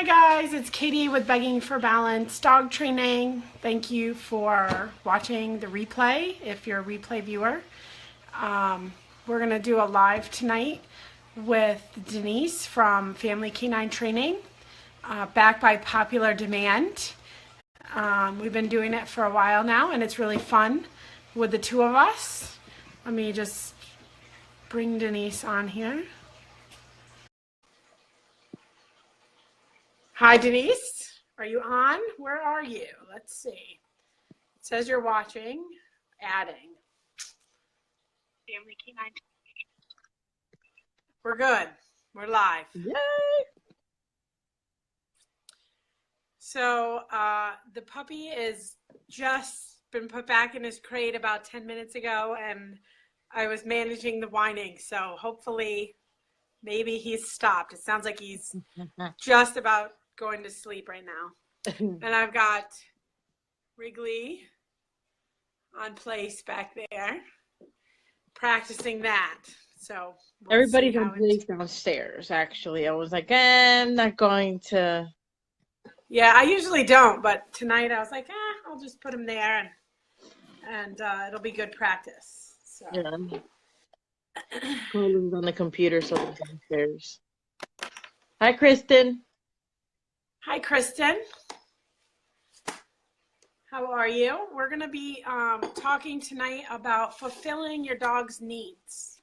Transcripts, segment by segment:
Hi guys, it's Katie with Begging for Balance Dog Training. Thank you for watching the replay if you're a replay viewer. We're going to do a live tonight with Denise from Family Canine Training, backed by popular demand. We've been doing it for a while now and it's really fun with the two of us. Let me just bring Denise on here. Hi, Denise. Are you on? Where are you? Let's see. It says you're watching. Adding. Family Canine. We're good. We're live. Yay! So the puppy is just been put back in his crate about 10 minutes ago, and I was managing the whining. So hopefully, maybe he's stopped. It sounds like he's just about going to sleep right now. And I've got Wrigley on place back there practicing that. So Everybody's on place downstairs, actually. I was like, I'm not going to. Yeah, I usually don't, but tonight I was like, I'll just put him there and it'll be good practice. So. Yeah. Colin's on the computer, so he's downstairs. Hi, Kristen. Hi, Kristen. How are you? We're going to be talking tonight about fulfilling your dog's needs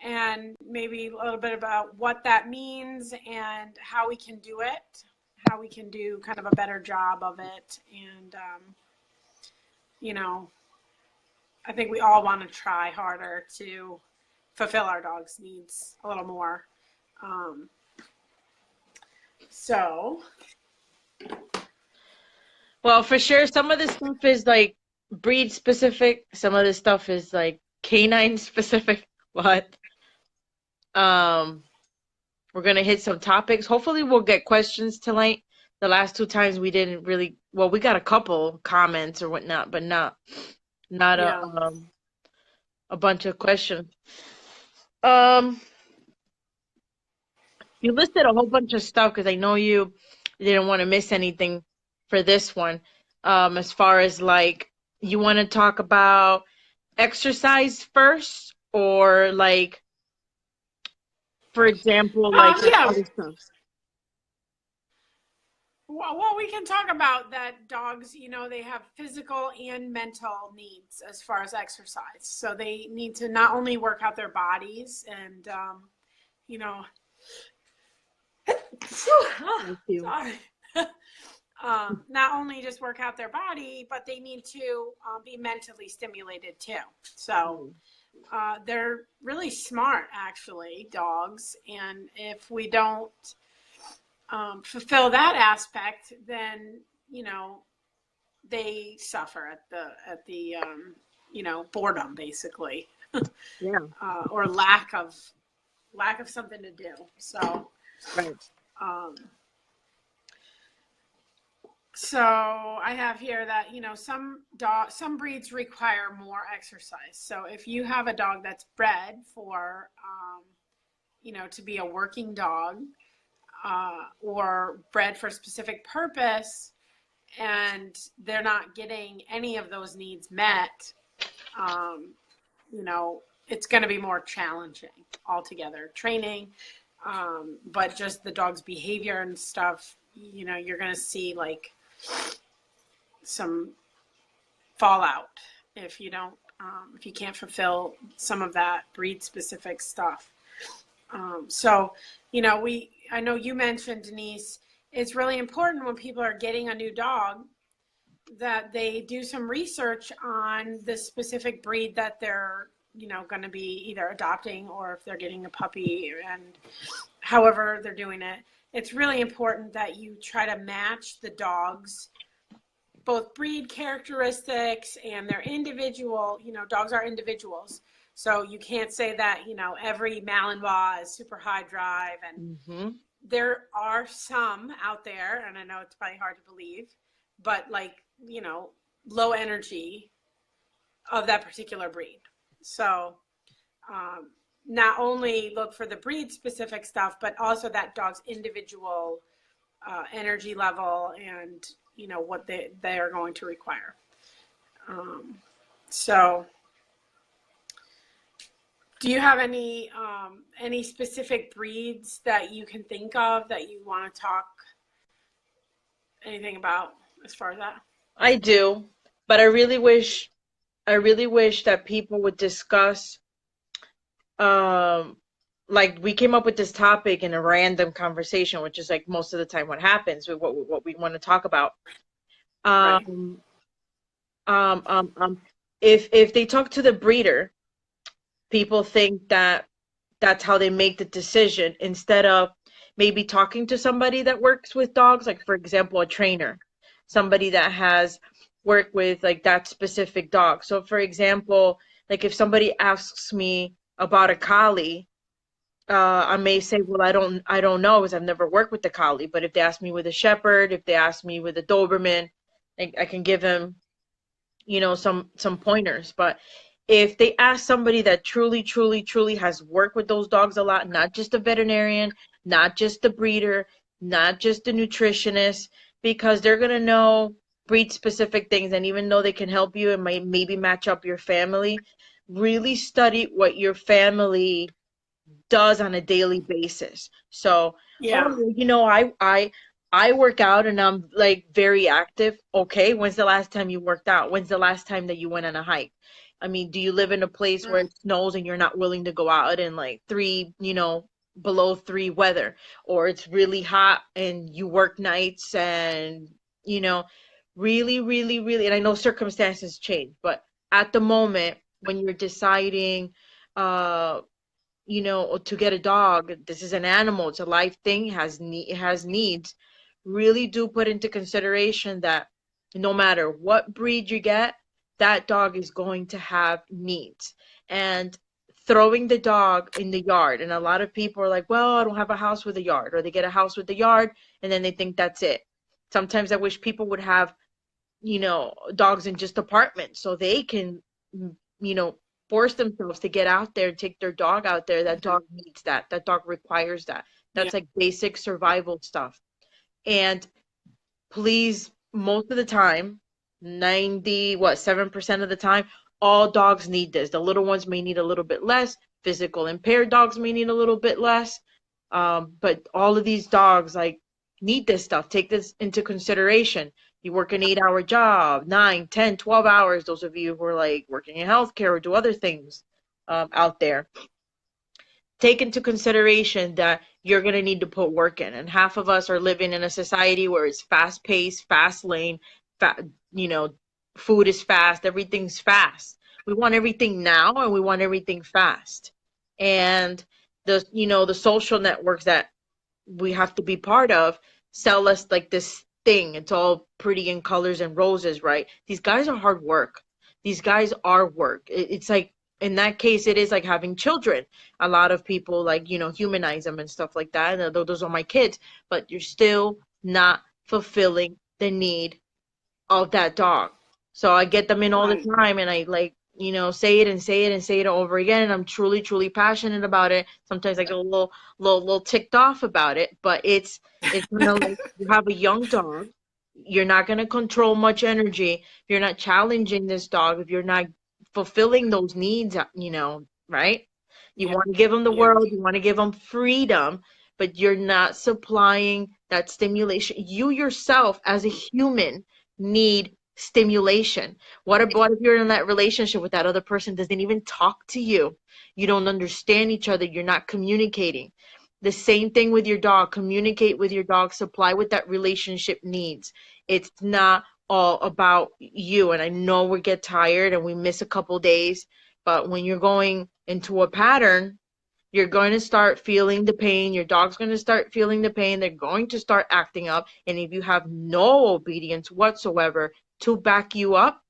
and maybe a little bit about what that means and how we can do it, how we can do kind of a better job of it. And, you know, I think we all want to try harder to fulfill our dog's needs a little more. Well, for sure, some of this stuff is like breed specific. Some of this stuff is like canine specific. But we're gonna hit some topics. Hopefully, we'll get questions tonight. The last two times we didn't really. Well, we got a couple comments or whatnot, but not a bunch of questions. You listed a whole bunch of stuff because I know you didn't want to miss anything for this one. As far as like, you want to talk about exercise first, or like, for example, like other stuff? Well, we can talk about that dogs, you know, they have physical and mental needs as far as exercise. So they need to not only work out their bodies and, you know, sorry. Not only just work out their body, but they need to be mentally stimulated too. So they're really smart, actually, dogs. And if we don't fulfill that aspect, then, you know, they suffer at the you know, boredom, basically. Yeah. Or lack of something to do. So right. So I have here that, you know, some breeds require more exercise. So if you have a dog that's bred for you know, to be a working dog, or bred for a specific purpose, and they're not getting any of those needs met, you know, it's going to be more challenging altogether. Training, but just the dog's behavior and stuff, you know, you're going to see like some fallout if you don't, if you can't fulfill some of that breed specific stuff. So, you know, I know you mentioned, Denise, it's really important when people are getting a new dog that they do some research on the specific breed that they're, you know, going to be either adopting or if they're getting a puppy, and however they're doing it. It's really important that you try to match the dog's both breed characteristics and their individual, you know, dogs are individuals. So you can't say that, you know, every Malinois is super high drive, and there are some out there, and I know it's probably hard to believe, but like, you know, low energy of that particular breed. So not only look for the breed specific stuff, but also that dog's individual energy level and, you know, what they are going to require. So do you have any specific breeds that you can think of that you want to talk anything about as far as that? I do, but I really wish that people would discuss, um like we came up with this topic in a random conversation, which is like most of the time what happens with what we want to talk about. Right. Um um um um if they talk to the breeder, people think that that's how they make the decision instead of maybe talking to somebody that works with dogs, like for example a trainer, somebody that has worked with like that specific dog. So for example, like if somebody asks me about a collie, I may say, well, I don't know because I've never worked with the collie. But if they ask me with a shepherd, if they ask me with a Doberman, I can give them, some pointers. But if they ask somebody that truly, truly, truly has worked with those dogs a lot, not just a veterinarian, not just the breeder, not just the nutritionist, because they're gonna know breed specific things, and even though they can help you and might maybe match up your family, really study what your family does on a daily basis. So, Yeah. oh, I work out and I'm like very active. Okay, when's the last time you worked out? When's the last time that you went on a hike? I mean, do you live in a place where Mm. it snows and you're not willing to go out in like below three weather, or it's really hot and you work nights and you know, really, really, really, and I know circumstances change, but at the moment when you're deciding, uh to get a dog, this is an animal, it's a live thing, it has needs. Really do put into consideration that no matter what breed you get, that dog is going to have needs. And throwing the dog in the yard, and a lot of people are like, well, I don't have a house with a yard, or they get a house with a yard and then they think that's it. Sometimes I wish people would have dogs in just apartments so they can, you know, force themselves to get out there and take their dog out there. That Hmm. dog needs that. That dog requires that. Yeah. That's like basic survival stuff. And please, most of the time, 7% of the time, all dogs need this. The little ones may need a little bit less. Physical impaired dogs may need a little bit less. But all of these dogs like need this stuff. Take this into consideration. You work an 8-hour job, 9, 10, 12 hours. Those of you who are like working in healthcare or do other things out there, take into consideration that you're going to need to put work in. And half of us are living in a society where it's fast paced, fast lane, fa- you know, food is fast, everything's fast. We want everything now and we want everything fast. And the social networks that we have to be part of sell us like this thing. It's all pretty in colors and roses, right? These guys are hard work. These guys are work. It's like in that case, it is like having children. A lot of people like humanize them and stuff like that. And those are my kids, but you're still not fulfilling the need of that dog. So I get them in all the Right. time and I like, say it and say it and say it over again. And I'm truly, truly passionate about it. Sometimes I get a little ticked off about it, but it's kind of like you have a young dog. You're not going to control much energy. If you're not challenging this dog, if you're not fulfilling those needs, right? You Yeah. want to give them the Yeah. world, you want to give them freedom, but you're not supplying that stimulation. You yourself, as a human, need stimulation. What if you're in that relationship with that other person doesn't even talk to you? You don't understand each other, you're not communicating. The same thing with your dog. Communicate with your dog, supply what that relationship needs. It's not all about you. And I know we get tired and we miss a couple days, but when you're going into a pattern, you're going to start feeling the pain. Your dog's going to start feeling the pain. They're going to start acting up. And if you have no obedience whatsoever to back you up,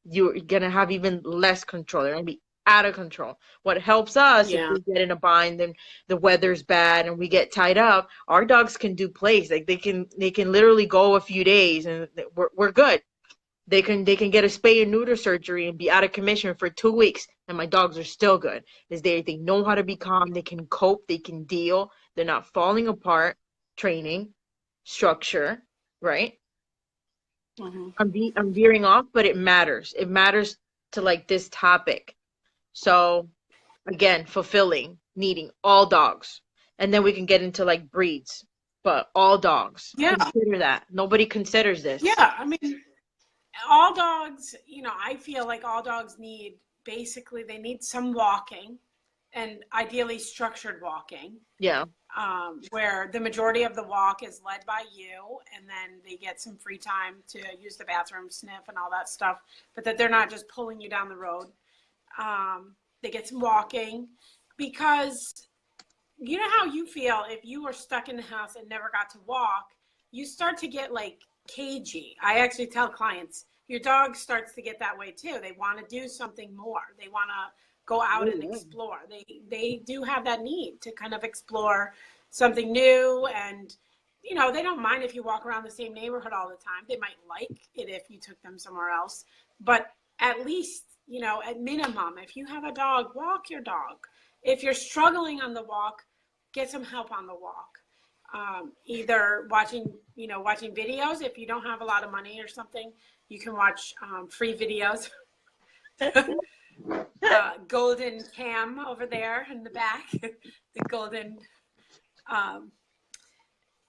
you're going to have even less control. They're going to be out of control. What helps us if Yeah. we get in a bind and the weather's bad and we get tied up, our dogs can do plays. Like they can literally go a few days and we're good. They can get a spay and neuter surgery and be out of commission for 2 weeks, and my dogs are still good. Is they know how to be calm, they can cope, they can deal, they're not falling apart training. structure, right? Mm-hmm. I'm veering off, but it matters. It matters to like this topic. So again, fulfilling, needing all dogs. And then we can get into like breeds, but all dogs. Yeah. Consider that. Nobody considers this. Yeah. I mean, all dogs, I feel like all dogs need, basically, they need some walking, and ideally structured walking, Yeah. where the majority of the walk is led by you, and then they get some free time to use the bathroom, sniff, and all that stuff, but that they're not just pulling you down the road. They get some walking, because you know how you feel if you were stuck in the house and never got to walk, you start to get like cagey. I actually tell clients, your dog starts to get that way too. They want to do something more. They want to go out and explore. They do have that need to kind of explore something new, and they don't mind if you walk around the same neighborhood all the time. They might like it if you took them somewhere else, but at least, at minimum, if you have a dog, walk your dog. If you're struggling on the walk, get some help on the walk. Either watching videos. If you don't have a lot of money or something, you can watch free videos. Golden Cam over there in the back, the golden.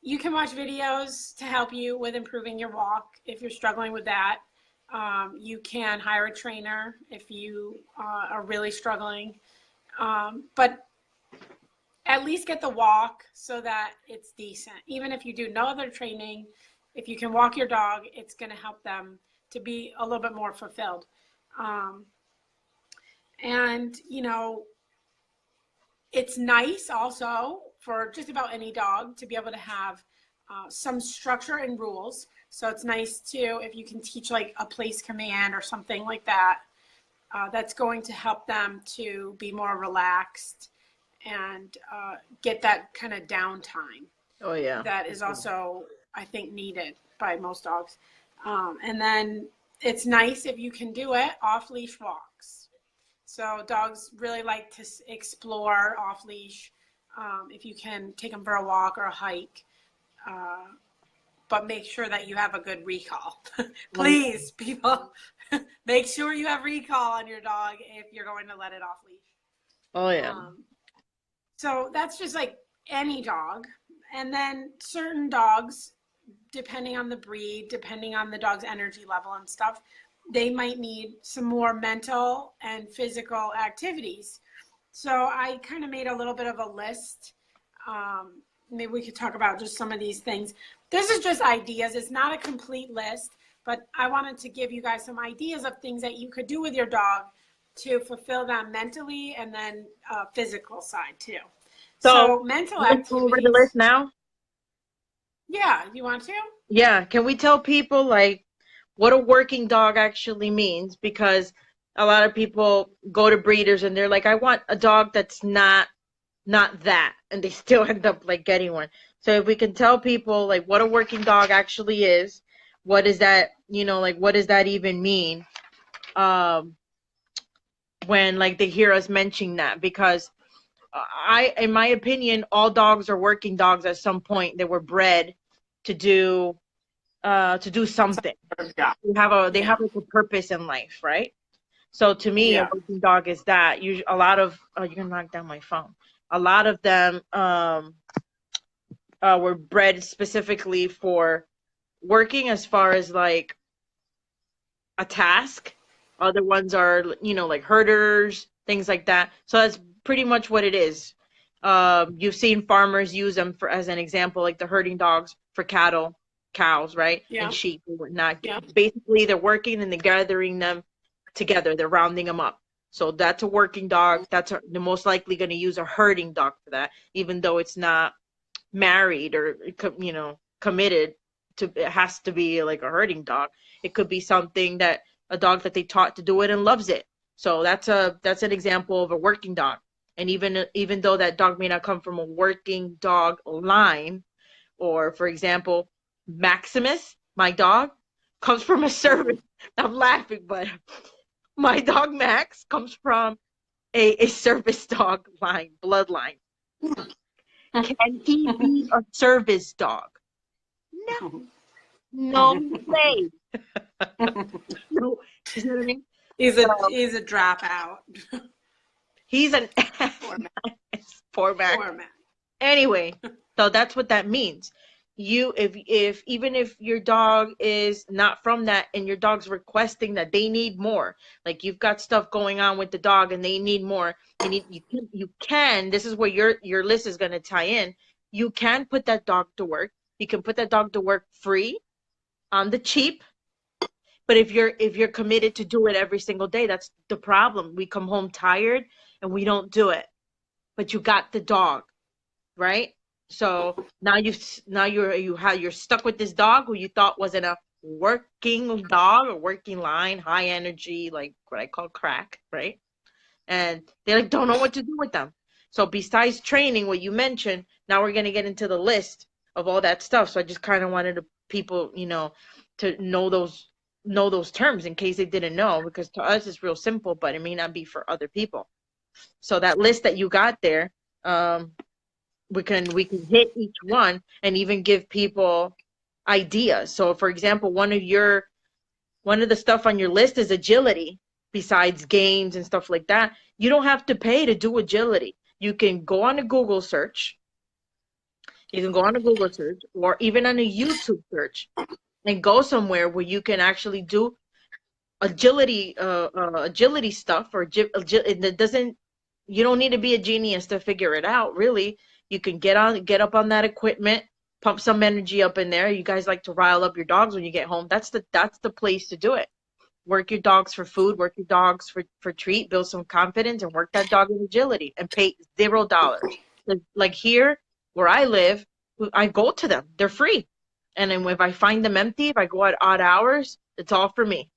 You can watch videos to help you with improving your walk if you're struggling with that. You can hire a trainer if you are really struggling. But at least get the walk so that it's decent. Even if you do no other training, if you can walk your dog, it's going to help them to be a little bit more fulfilled. And, it's nice also for just about any dog to be able to have some structure and rules. So it's nice too if you can teach like a place command or something like that. That's going to help them to be more relaxed and get that kind of downtime. Oh yeah. That is also, I think, needed by most dogs. And then it's nice if you can do it off leash walks. So dogs really like to explore off leash. If you can take them for a walk or a hike, but make sure that you have a good recall. Please, people, make sure you have recall on your dog if you're going to let it off leash. Oh yeah. So that's just like any dog. And then certain dogs, depending on the breed, depending on the dog's energy level and stuff, they might need some more mental and physical activities. So I kind of made a little bit of a list. Maybe we could talk about just some of these things. This is just ideas. It's not a complete list, but I wanted to give you guys some ideas of things that you could do with your dog to fulfill them mentally, and then physical side too. So mental activities. Go over the list now. Yeah, you want to? Yeah. Can we tell people like what a working dog actually means? Because a lot of people go to breeders and they're like, I want a dog that's not that, and they still end up like getting one. So if we can tell people like what a working dog actually is, what is that, like what does that even mean? When like they hear us mentioning that, because in my opinion, all dogs are working dogs at some point. They were bred to do something. Yeah. They have like a purpose in life, right? So to me, a working dog is that. Usually, a lot of you're gonna knock down my phone. A lot of them were bred specifically for working, as far as like a task. Other ones are, like herders, things like that. So that's pretty much what it is. You've seen farmers use them as an example, like the herding dogs for cattle, cows, right? Yeah. And sheep and whatnot. Yeah. Basically, they're working and they're gathering them together. They're rounding them up. So that's a working dog. They're most likely going to use a herding dog for that, even though it's not married or, committed to. It has to be like a herding dog. It could be something that a dog that they taught to do it and loves it. So that's an example of a working dog. And even though that dog may not come from a working dog line, or for example, Maximus, my dog, comes from a service. I'm laughing, but my dog Max comes from a service dog line, bloodline. Can he be a service dog? No way. No, you know what I mean? He's So a dropout. he's an Poor man. poor Mac. Poor man. Anyway, so that's what that means. You, if even if your dog is not from that and your dog's requesting that they need more, like you've got stuff going on with the dog and they need more, you can, this is where your list is going to tie in. You can put that dog to work. You can put that dog to work free on the cheap. But if you're committed to do it every single day, that's the problem. We come home tired and we don't do it. But you got the dog, right? So you're stuck with this dog who you thought wasn't a working dog or working line, high energy, like what I call crack, right? And they like don't know what to do with them. So besides training, what you mentioned, now we're gonna get into the list of all that stuff. So I just kind of wanted people, to know those terms in case they didn't know, because to us it's real simple, but it may not be for other people. So that list that you got there, we can hit each one and even give people ideas. So for example, one of the stuff on your list is agility. Besides games and stuff like that, you don't have to pay to do agility. You can go on a Google search. You can go on a Google search or even on a YouTube search and go somewhere where you can actually do agility stuff, or it doesn't, you don't need to be a genius to figure it out, really. You can get up on that equipment, pump some energy up in there. You guys like to rile up your dogs when you get home. That's the place to do it. Work your dogs for food, work your dogs for treat, build some confidence, and work that dog in agility and pay $0. Like here where I live, I go to them. They're free. And then if I find them empty, if I go at odd hours, it's all for me.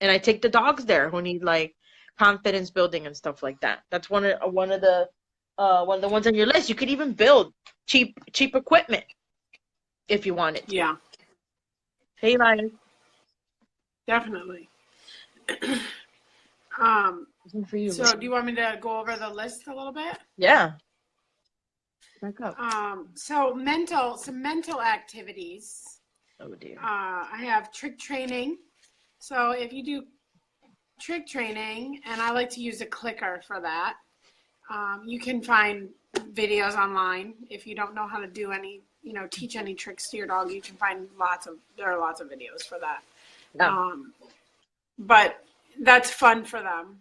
And I take the dogs there who need like confidence building and stuff like that. That's one of the ones on your list. You could even build cheap equipment if you wanted to. Yeah. Hey, Ryan. Definitely. For you, so do you want me to go over the list a little bit? Yeah. Back up. So some mental activities. Oh dear. I have trick training. So if you do trick training, and I like to use a clicker for that, you can find videos online. If you don't know how to do any, teach any tricks to your dog, you can find there are lots of videos for that. Yeah. But that's fun for them.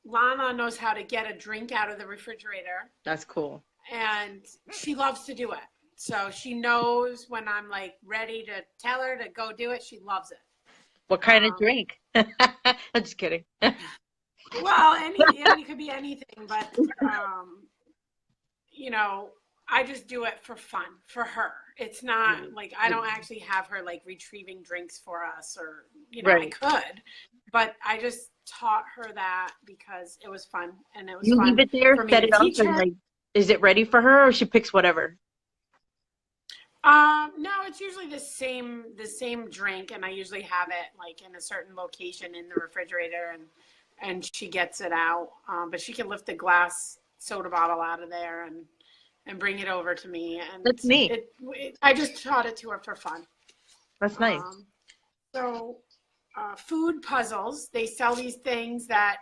Lana knows how to get a drink out of the refrigerator. That's cool. And she loves to do it. So she knows when I'm like ready to tell her to go do it. She loves it. What kind of drink? I'm just kidding. Well, it could be anything, but I just do it for fun for her. It's not like I don't actually have her like retrieving drinks for us, or right. I could, but I just taught her that because it was fun, and it was fun. You leave it there, for me set it up, and like, is it ready for her, or she picks whatever? No, it's usually the same drink, and I usually have it like in a certain location in the refrigerator, and she gets it out. But she can lift a glass soda bottle out of there and bring it over to me. And that's neat. I just taught it to her for fun. That's nice. So food puzzles, they sell these things that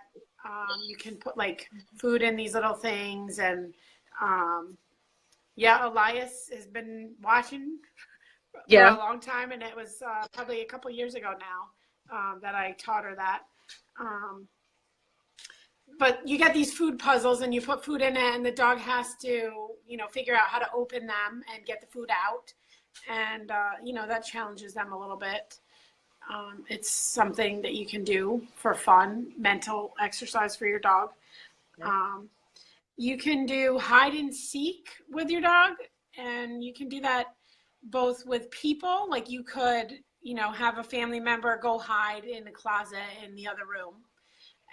you can put like food in these little things, and Elias has been watching for a long time, and it was probably a couple years ago now that I taught her that. But you get these food puzzles, and you put food in it, and the dog has to, figure out how to open them and get the food out. And, that challenges them a little bit. It's something that you can do for fun, mental exercise for your dog. You can do hide and seek with your dog, and you can do that both with people. Like you could, have a family member go hide in the closet in the other room,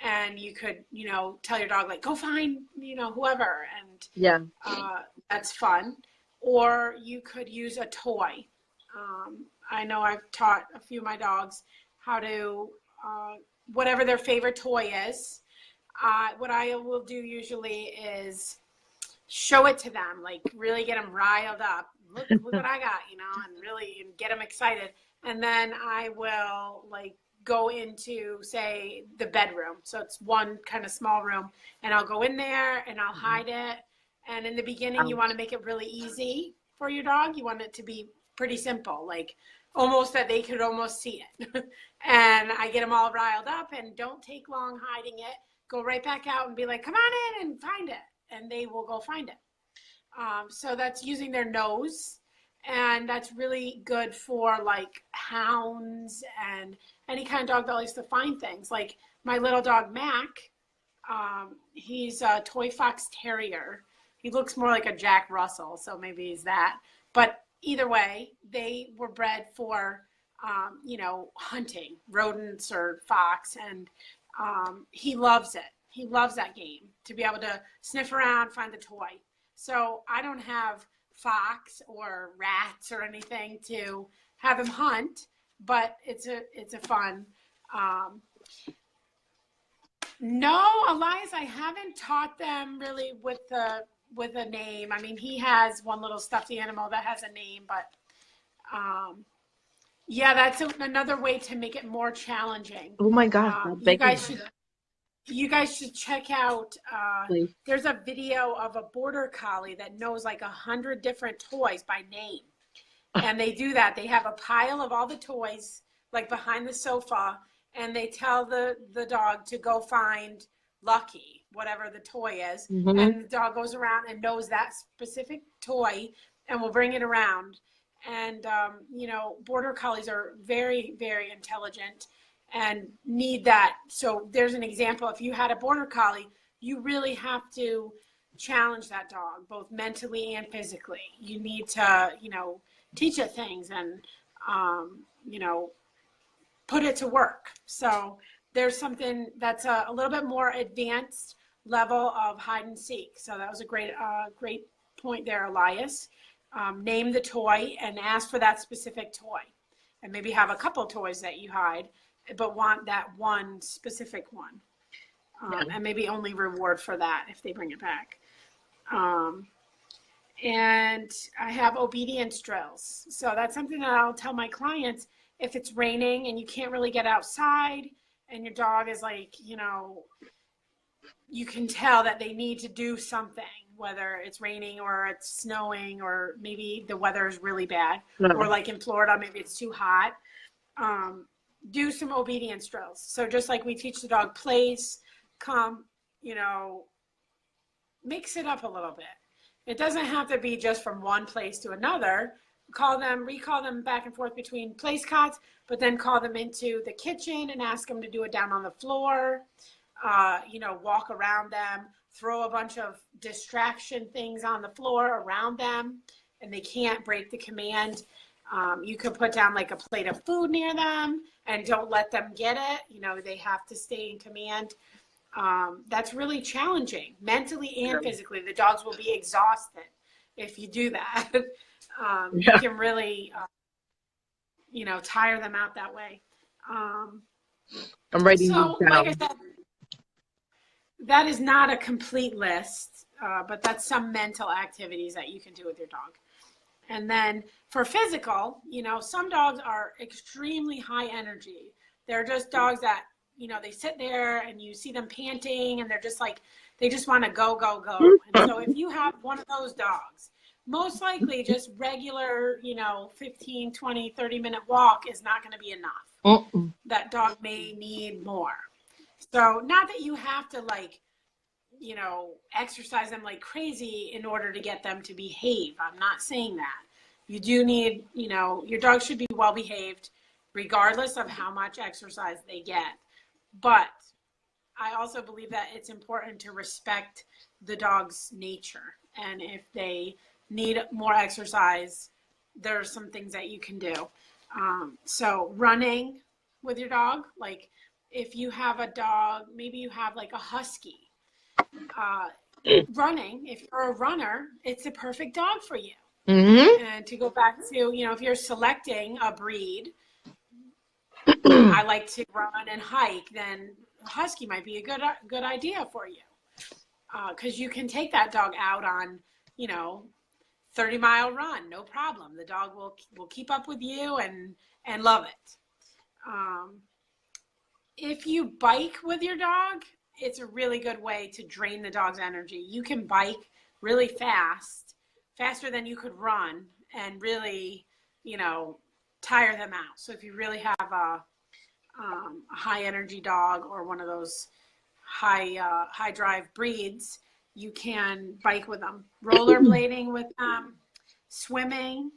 and you could, tell your dog like, go find, whoever, and that's fun. Or you could use a toy. I know I've taught a few of my dogs how to, whatever their favorite toy is. What I will do usually is show it to them, like really get them riled up. Look what I got, and really get them excited. And then I will like go into, say, the bedroom. So it's one kind of small room, and I'll go in there and I'll hide it. And in the beginning, you want to make it really easy for your dog. You want it to be pretty simple, like almost that they could almost see it. And I get them all riled up, and don't take long hiding it. Go right back out and be like, come on in and find it. And they will go find it. So that's using their nose. And that's really good for like hounds and any kind of dog that likes to find things. Like my little dog, Mac, he's a toy fox terrier. He looks more like a Jack Russell, so maybe he's that. But either way, they were bred for, hunting rodents or fox, and he loves it. He loves that game, to be able to sniff around, find the toy. So I don't have fox or rats or anything to have him hunt, but it's a fun. No, Elias, I haven't taught them really with a name. I mean, he has one little stuffed animal that has a name, but yeah, that's another way to make it more challenging. Oh my God! You guys should check out, there's a video of a border collie that knows like 100 different toys by name. And they do that. They have a pile of all the toys like behind the sofa, and they tell the dog to go find Lucky, whatever the toy is. Mm-hmm. And the dog goes around and knows that specific toy and will bring it around. And, border collies are very, very intelligent and need that. So there's an example. If you had a border collie, you really have to challenge that dog, both mentally and physically. You need to, teach it things and, put it to work. So there's something that's a little bit more advanced level of hide and seek. So that was a great point there, Elias. Name the toy and ask for that specific toy, and maybe have a couple toys that you hide, but want that one specific one, and maybe only reward for that if they bring it back. And I have obedience drills. So that's something that I'll tell my clients if it's raining and you can't really get outside and your dog is like, you can tell that they need to do something, whether it's raining or it's snowing or maybe the weather is really bad, or like in Florida, maybe it's too hot. Do some obedience drills. So just like we teach the dog place, come, mix it up a little bit. It doesn't have to be just from one place to another. Recall them back and forth between place cots, but then call them into the kitchen and ask them to do it down on the floor. Walk around them, throw a bunch of distraction things on the floor around them, and they can't break the command. You could put down like a plate of food near them and don't let them get it. They have to stay in command. That's really challenging mentally and physically. The dogs will be exhausted if you do that. You can really, tire them out that way. I'm writing so, these down. Like I said, that is not a complete list, but that's some mental activities that you can do with your dog. And then for physical, some dogs are extremely high energy. They're just dogs that, they sit there and you see them panting and they're just like, they just want to go, go, go. And so if you have one of those dogs, most likely just regular, 15, 20, 30-minute walk is not going to be enough. That dog may need more. So not that you have to exercise them like crazy in order to get them to behave. I'm not saying that. You do need, your dog should be well behaved regardless of how much exercise they get. But I also believe that it's important to respect the dog's nature. And if they need more exercise, there are some things that you can do. So running with your dog, like if you have a dog, maybe you have like a husky, running, if you're a runner, it's a perfect dog for you. Mm-hmm. And to go back to, if you're selecting a breed, I like to run and hike, then husky might be a good idea for you. because you can take that dog out on, 30-mile run, no problem. The dog will keep up with you and love it. If you bike with your dog, it's a really good way to drain the dog's energy. You can bike really fast, faster than you could run, and really, tire them out. So if you really have a high energy dog or one of those high drive breeds, you can bike with them. Rollerblading with them, swimming.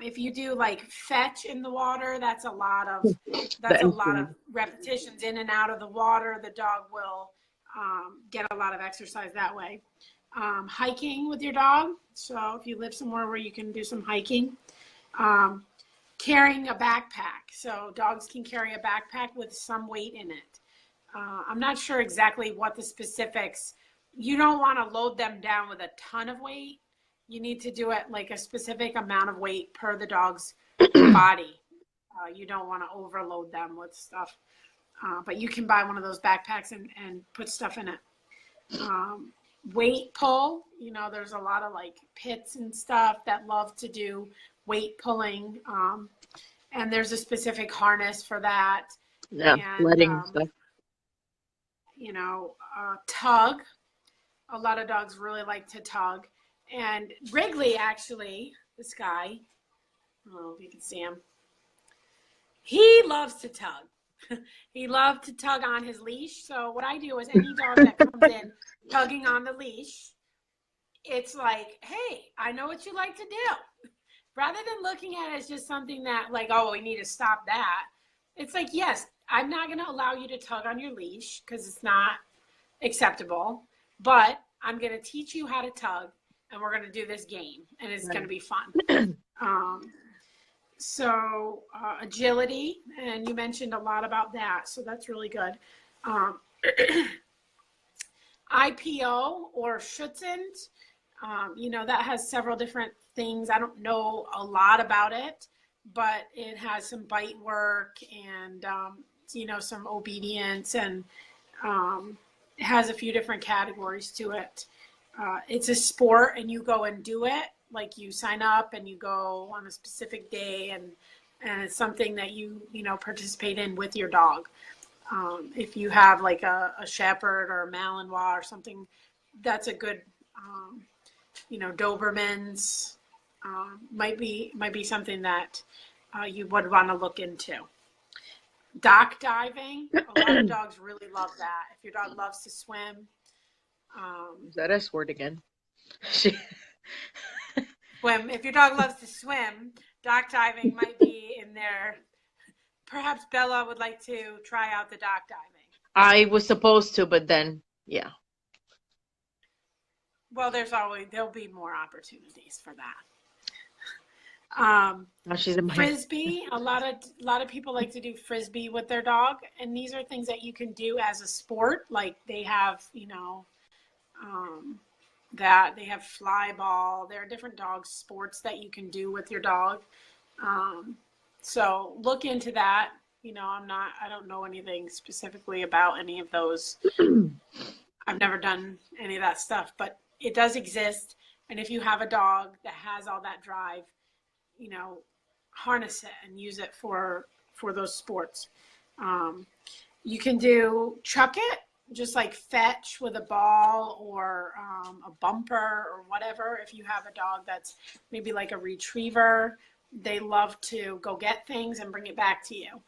If you do like fetch in the water, that's a lot of repetitions in and out of the water. The dog will get a lot of exercise that way. Hiking with your dog. So if you live somewhere where you can do some hiking. Carrying a backpack. So dogs can carry a backpack with some weight in it. I'm not sure exactly what the specifics. You don't want to load them down with a ton of weight. You need to do it like a specific amount of weight per the dog's body. You don't want to overload them with stuff. But you can buy one of those backpacks and put stuff in it. Weight pull, there's a lot of like pits and stuff that love to do weight pulling. And there's a specific harness for that. Yeah, letting stuff. Tug. A lot of dogs really like to tug. And Wrigley, actually, this guy, I don't know if you can see him, he loves to tug. He loves to tug on his leash. So what I do is any dog that comes in tugging on the leash, it's like, hey, I know what you like to do. Rather than looking at it as just something that like, oh, we need to stop that. It's like, yes, I'm not going to allow you to tug on your leash because it's not acceptable, but I'm going to teach you how to tug. And we're going to do this game, and it's going to be fun. So agility, and you mentioned a lot about that, so that's really good. IPO or Schutzhund, that has several different things. I don't know a lot about it, but it has some bite work and, some obedience, and it has a few different categories to it. It's a sport, and you go and do it. Like you sign up and you go on a specific day, and it's something that you participate in with your dog. If you have like a Shepherd or a Malinois or something, that's a good, Dobermans might be something that you would want to look into. Dock diving, a lot of dogs really love that. If your dog loves to swim. Is that S word again? Swim. If your dog loves to swim, dock diving might be in there. Perhaps Bella would like to try out the dock diving. I was supposed to, but then, yeah. Well, there'll be more opportunities for that. Now she's in my Frisbee. A lot of people like to do Frisbee with their dog, and these are things that you can do as a sport. Like they have, that they have fly ball. There are different dog sports that you can do with your dog. So look into that. I don't know anything specifically about any of those. I've never done any of that stuff, but it does exist. And if you have a dog that has all that drive, harness it and use it for those sports. You can do chuck it, just like fetch with a ball or a bumper or whatever. If you have a dog that's maybe like a retriever, they love to go get things and bring it back to you.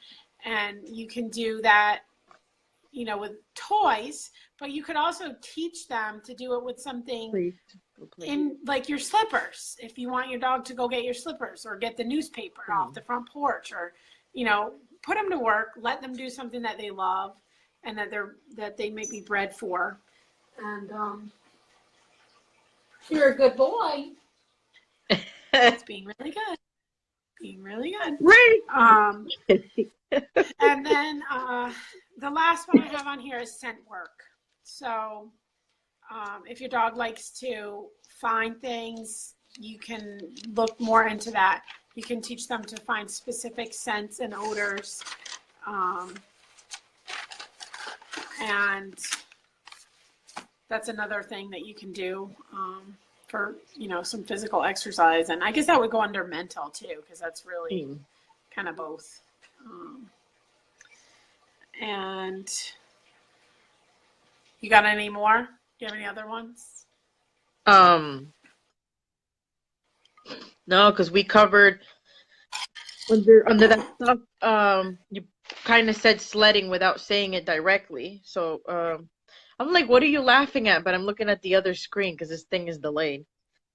And you can do that, with toys, but you could also teach them to do it with something in like your slippers. If you want your dog to go get your slippers or get the newspaper off the front porch, or, put them to work, let them do something that they love and that they may be bred for. And you're a good boy. It's being really good. Being really good. Right. And then the last one I have on here is scent work. So if your dog likes to find things, you can look more into that. You can teach them to find specific scents and odors. And that's another thing that you can do for, some physical exercise. And I guess that would go under mental too, because that's really kind of both. And you got any more? Do you have any other ones? No, because we covered under that stuff. You kind of said sledding without saying it directly. So I'm like, what are you laughing at? But I'm looking at the other screen because this thing is delayed.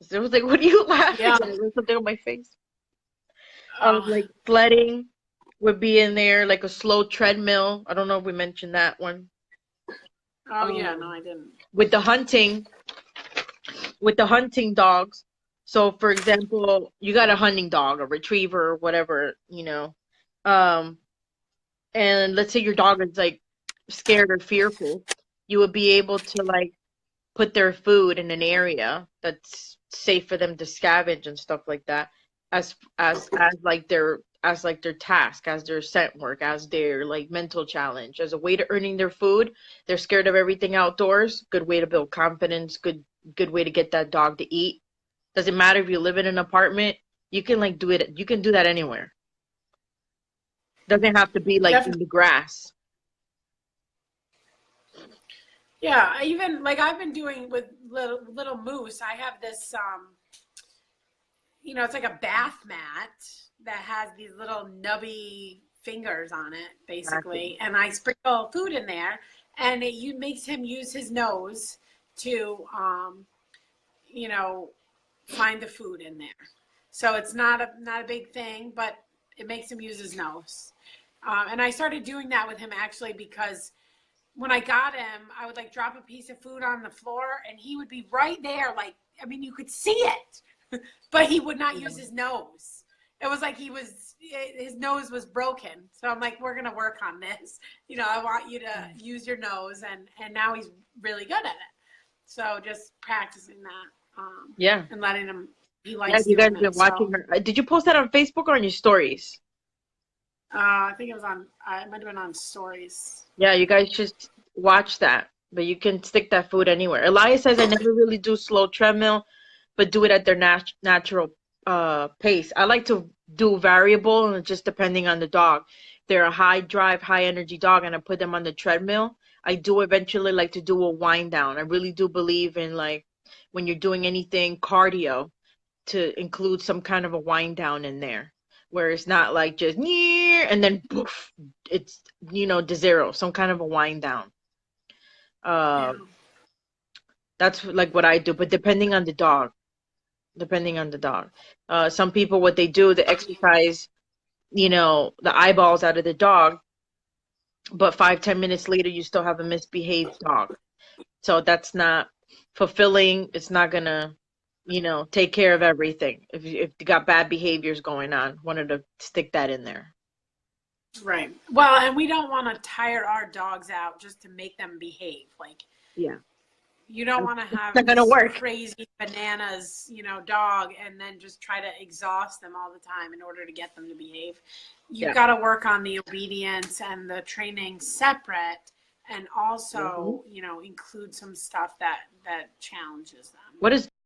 So I was like, what are you laughing at? There's something on my face. Like sledding would be in there, like a slow treadmill. I don't know if we mentioned that one. Oh yeah, no, I didn't. With the hunting dogs. So for example, you got a hunting dog, a retriever, whatever, and let's say your dog is like scared or fearful, you would be able to like put their food in an area that's safe for them to scavenge and stuff like that, as like their task, as their scent work, as their like mental challenge, as a way to earning their food. They're scared of everything outdoors. Good way to build confidence. Good way to get that dog to eat. Doesn't matter if you live in an apartment. You can like do it. You can do that anywhere. Doesn't have to be like in the grass. Yeah, even like I've been doing with little Moose. I have this, it's like a bath mat that has these little nubby fingers on it, basically, and I sprinkle food in there, and it makes him use his nose to, find the food in there. So it's not a big thing, but it makes him use his nose. And I started doing that with him actually because when I got him, I would like drop a piece of food on the floor and he would be right there. Like, I mean, you could see it, but he would not use his nose. It was like his nose was broken. So I'm like, we're going to work on this. I want you to use your nose. And now he's really good at it. So just practicing that. And letting him, he likes you guys doing been watching her. Did you post that on Facebook or on your stories? I think it might have been on stories. Yeah, you guys should watch that. But you can stick that food anywhere. Elias says, I never really do slow treadmill, but do it at their natural pace. I like to do variable, and just depending on the dog. If they're a high drive, high energy dog, and I put them on the treadmill, I do eventually like to do a wind down. I really do believe in like when you're doing anything cardio to include some kind of a wind down in there, where it's not like just near and then poof, it's to zero, some kind of a wind down. That's like what I do, but depending on the dog. Some people, what they do, they exercise, the eyeballs out of the dog, but 5-10 minutes later you still have a misbehaved dog. So that's not fulfilling. It's not gonna take care of everything. If you got bad behaviors going on, wanted to stick that in there. Right. Well, and we don't want to tire our dogs out just to make them behave. Like, you don't want to have this crazy bananas, dog, and then just try to exhaust them all the time in order to get them to behave. You've got to work on the obedience and the training separate, and also, include some stuff that challenges them. What does